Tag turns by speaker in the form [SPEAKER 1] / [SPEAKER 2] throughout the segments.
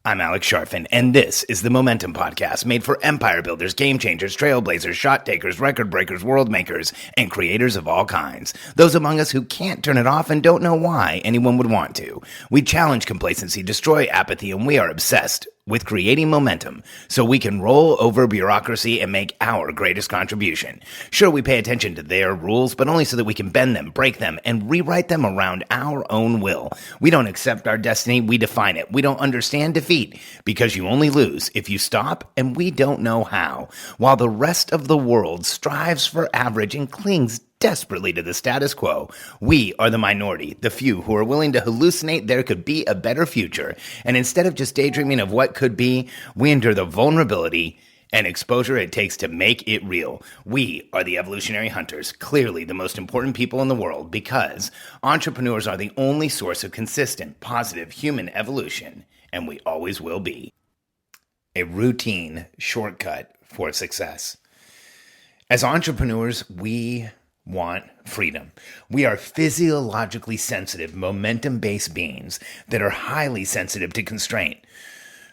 [SPEAKER 1] I'm Alex Sharfin, and this is the Momentum Podcast, made for empire builders, game changers, trailblazers, shot takers, record breakers, world makers, and creators of all kinds. Those among us who can't turn it off and don't know why anyone would want to. We challenge complacency, destroy apathy, and we are obsessed with creating momentum so we can roll over bureaucracy and make our greatest contribution. Sure, we pay attention to their rules, but only so that we can bend them, break them, and rewrite them around our own will. We don't accept our destiny, we define it. We don't understand defeat, because you only lose if you stop, and we don't know how. While the rest of the world strives for average and clings desperately to the status quo, we are the minority, the few who are willing to hallucinate there could be a better future. And instead of just daydreaming of what could be, we endure the vulnerability and exposure it takes to make it real. We are the evolutionary hunters, clearly the most important people in the world, because entrepreneurs are the only source of consistent, positive human evolution, and we always will be. A routine shortcut for success. As entrepreneurs, we want freedom. We are physiologically sensitive, momentum-based beings that are highly sensitive to constraint.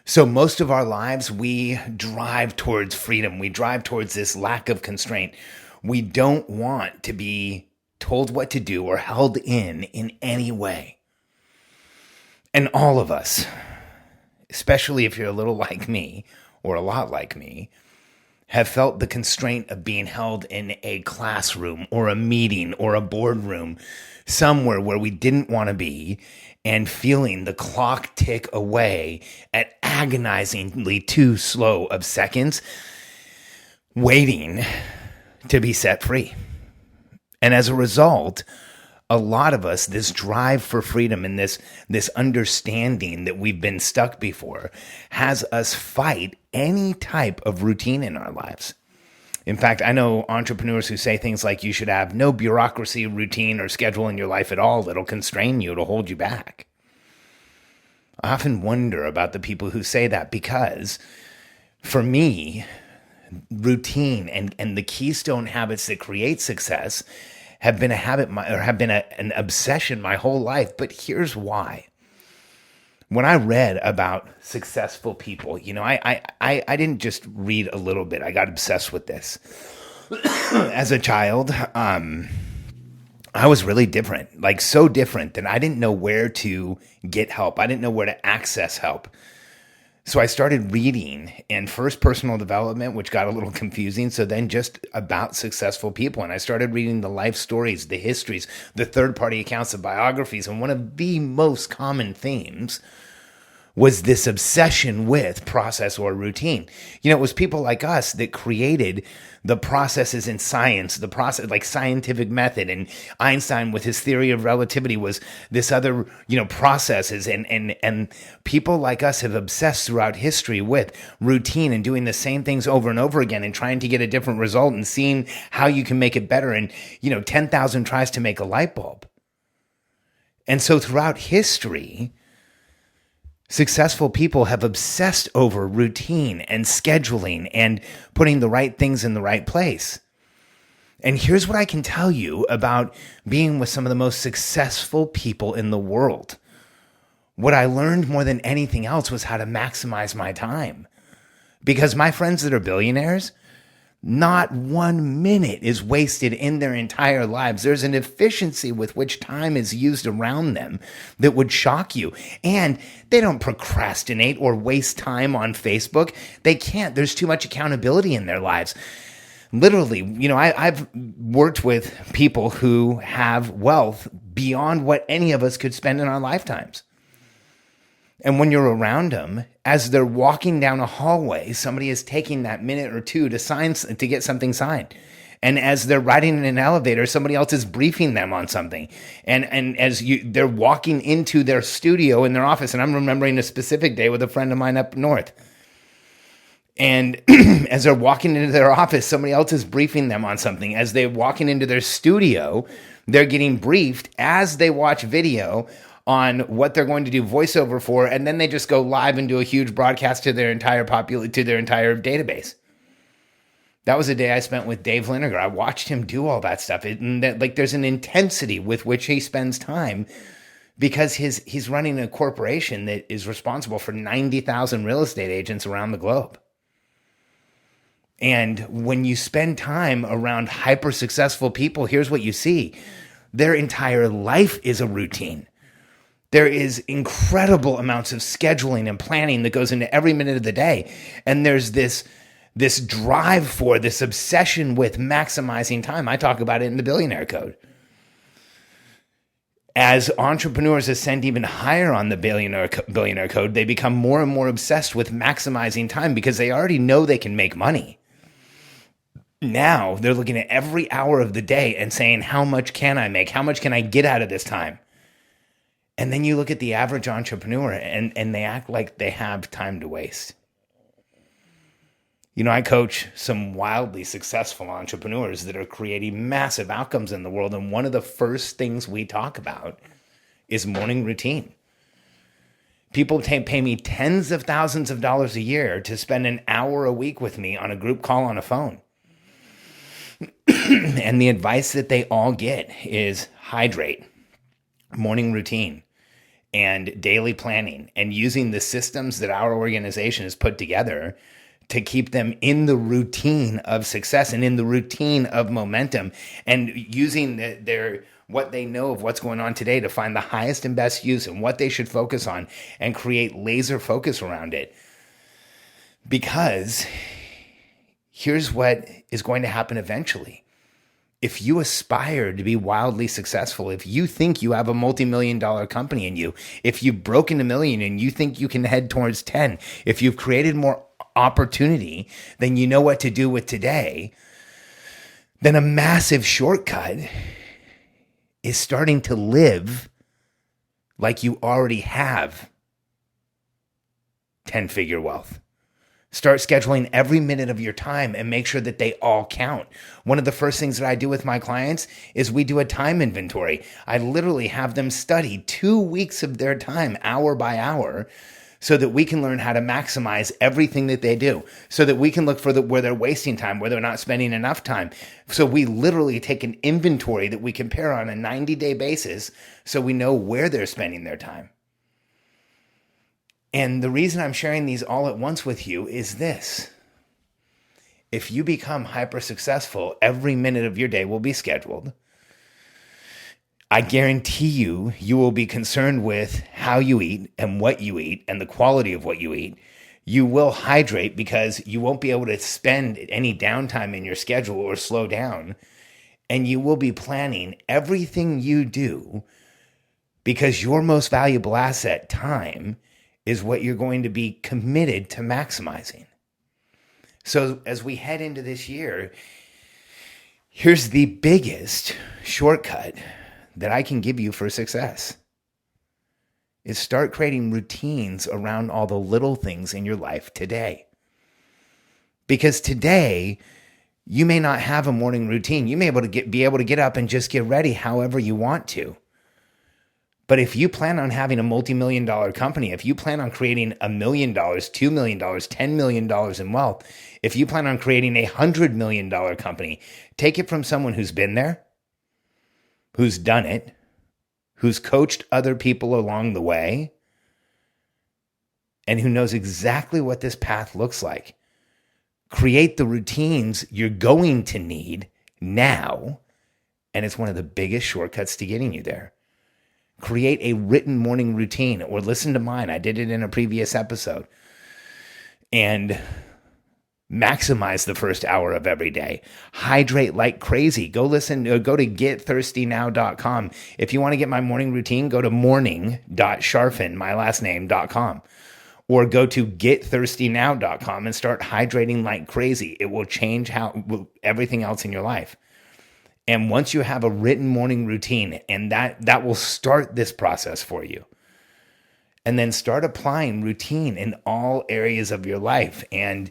[SPEAKER 1] So most of our lives, we drive towards freedom. We drive towards this lack of constraint. We don't want to be told what to do or held in any way. And all of us, especially if you're a little like me or a lot like me, have felt the constraint of being held in a classroom or a meeting or a boardroom somewhere where we didn't want to be, and feeling the clock tick away at agonizingly too slow of seconds, waiting to be set free. And as a result, a lot of us, this drive for freedom and this understanding that we've been stuck before has us fight any type of routine in our lives. In fact, I know entrepreneurs who say things like you should have no bureaucracy, routine, or schedule in your life at all that'll constrain you, it'll hold you back. I often wonder about the people who say that, because for me, routine and the keystone habits that create success have been a habit, or have been an obsession my whole life. But here's why. When I read about successful people, I didn't just read a little bit. I got obsessed with this. As a child, I was really different, like so different that I didn't know where to get help. I didn't know where to access help. So I started reading, and first personal development, which got a little confusing. So then just about successful people. And I started reading the life stories, the histories, the third-party accounts of biographies. And one of the most common themes was this obsession with process or routine. It was people like us that created the processes in science, the process, like scientific method, and Einstein with his theory of relativity was this other, processes, and people like us have obsessed throughout history with routine and doing the same things over and over again and trying to get a different result and seeing how you can make it better, and 10,000 tries to make a light bulb. And so throughout history, successful people have obsessed over routine and scheduling and putting the right things in the right place. And here's what I can tell you about being with some of the most successful people in the world. What I learned more than anything else was how to maximize my time. Because my friends that are billionaires, not 1 minute is wasted in their entire lives. There's an efficiency with which time is used around them that would shock you. And they don't procrastinate or waste time on Facebook. They can't. There's too much accountability in their lives. Literally, I've worked with people who have wealth beyond what any of us could spend in our lifetimes. And when you're around them, as they're walking down a hallway, somebody is taking that minute or two to get something signed. And as they're riding in an elevator, somebody else is briefing them on something. And as they're walking into their studio in their office, and I'm remembering a specific day with a friend of mine up north. And as they're walking into their office, somebody else is briefing them on something. As they're walking into their studio, they're getting briefed as they watch video on what they're going to do voiceover for, and then they just go live and do a huge broadcast to their entire database. That was a day I spent with Dave Linegar. I watched him do all that stuff. There's an intensity with which he spends time because he's running a corporation that is responsible for 90,000 real estate agents around the globe. And when you spend time around hyper successful people, here's what you see. Their entire life is a routine. There is incredible amounts of scheduling and planning that goes into every minute of the day. And there's this drive for, this obsession with maximizing time. I talk about it in the Billionaire Code. As entrepreneurs ascend even higher on the Billionaire Code, they become more and more obsessed with maximizing time because they already know they can make money. Now they're looking at every hour of the day and saying, how much can I make? How much can I get out of this time? And then you look at the average entrepreneur and they act like they have time to waste. You know, I coach some wildly successful entrepreneurs that are creating massive outcomes in the world. And one of the first things we talk about is morning routine. People pay me tens of thousands of dollars a year to spend an hour a week with me on a group call on a phone. And the advice that they all get is hydrate, morning routine, and daily planning, and using the systems that our organization has put together to keep them in the routine of success and in the routine of momentum, and using their what they know of what's going on today to find the highest and best use and what they should focus on and create laser focus around it. Because here's what is going to happen eventually. If you aspire to be wildly successful, if you think you have a multi-million-dollar company in you, if you've broken 1 million and you think you can head towards 10, if you've created more opportunity than you know what to do with today, then a massive shortcut is starting to live like you already have 10-figure wealth. Start scheduling every minute of your time and make sure that they all count. One of the first things that I do with my clients is we do a time inventory. I literally have them study 2 weeks of their time, hour by hour, so that we can learn how to maximize everything that they do, so that we can look for where they're wasting time, where they're not spending enough time. So we literally take an inventory that we compare on a 90-day basis so we know where they're spending their time. And the reason I'm sharing these all at once with you is this. If you become hyper successful, every minute of your day will be scheduled. I guarantee you, you will be concerned with how you eat and what you eat and the quality of what you eat. You will hydrate because you won't be able to spend any downtime in your schedule or slow down. And you will be planning everything you do because your most valuable asset, time, is what you're going to be committed to maximizing. So as we head into this year, here's the biggest shortcut that I can give you for success is start creating routines around all the little things in your life today. Because today, you may not have a morning routine. You may be able to get up and just get ready however you want to. But if you plan on having a multi-million-dollar company, if you plan on creating $1 million, $2 million, $10 million in wealth, if you plan on creating a $100 million company, take it from someone who's been there, who's done it, who's coached other people along the way, and who knows exactly what this path looks like. Create the routines you're going to need now, and it's one of the biggest shortcuts to getting you there. Create a written morning routine, or listen to mine. I did it in a previous episode. And maximize the first hour of every day. Hydrate like crazy. Go to getthirstynow.com. If you want to get my morning routine, go to morning.sharfen, my last name.com. Or go to getthirstynow.com and start hydrating like crazy. It will change everything else in your life. And once you have a written morning routine, and that will start this process for you. And then start applying routine in all areas of your life. And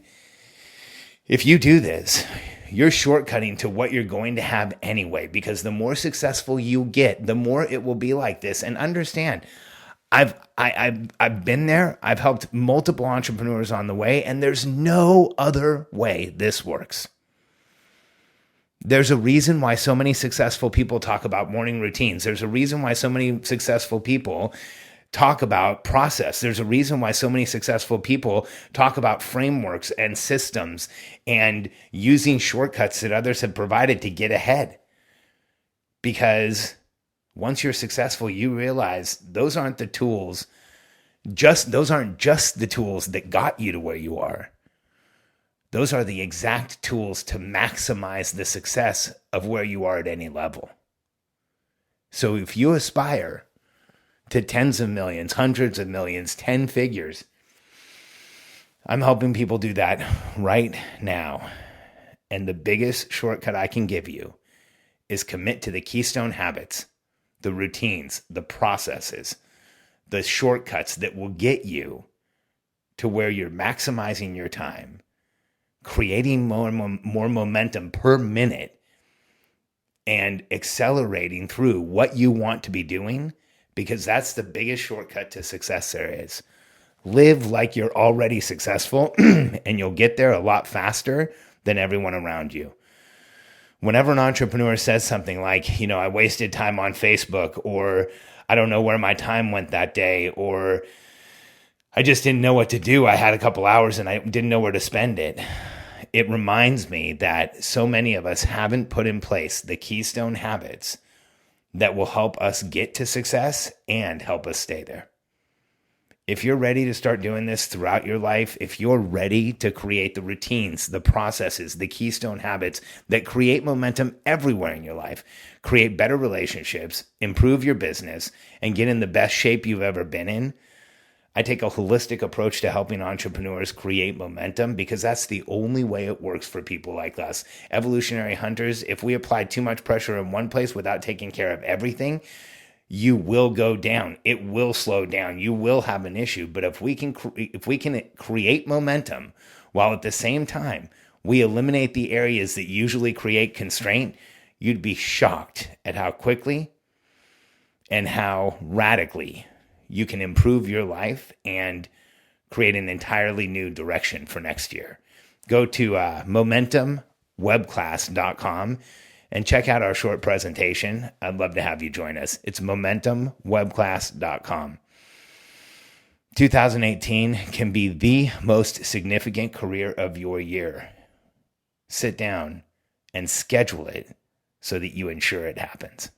[SPEAKER 1] if you do this, you're shortcutting to what you're going to have anyway, because the more successful you get, the more it will be like this. And understand, I've been there. I've helped multiple entrepreneurs on the way, and there's no other way this works. There's a reason why so many successful people talk about morning routines. There's a reason why so many successful people talk about process. There's a reason why so many successful people talk about frameworks and systems and using shortcuts that others have provided to get ahead. Because once you're successful, you realize those aren't the tools. Those aren't just the tools that got you to where you are. Those are the exact tools to maximize the success of where you are at any level. So if you aspire to tens of millions, hundreds of millions, 10 figures, I'm helping people do that right now. And the biggest shortcut I can give you is commit to the keystone habits, the routines, the processes, the shortcuts that will get you to where you're maximizing your time, creating more momentum per minute, and accelerating through what you want to be doing, because that's the biggest shortcut to success there is. Live like you're already successful, and you'll get there a lot faster than everyone around you. Whenever an entrepreneur says something like, I wasted time on Facebook, or I don't know where my time went that day, or I just didn't know what to do. I had a couple hours and I didn't know where to spend it. It reminds me that so many of us haven't put in place the keystone habits that will help us get to success and help us stay there. If you're ready to start doing this throughout your life, if you're ready to create the routines, the processes, the keystone habits that create momentum everywhere in your life, create better relationships, improve your business, and get in the best shape you've ever been in, I take a holistic approach to helping entrepreneurs create momentum, because that's the only way it works for people like us. Evolutionary hunters, if we apply too much pressure in one place without taking care of everything, you will go down. It will slow down. You will have an issue. But if we can create momentum while at the same time we eliminate the areas that usually create constraint, you'd be shocked at how quickly and how radically you can improve your life and create an entirely new direction for next year. Go to momentumwebclass.com and check out our short presentation. I'd love to have you join us. It's momentumwebclass.com. 2018 can be the most significant career of your year. Sit down and schedule it so that you ensure it happens.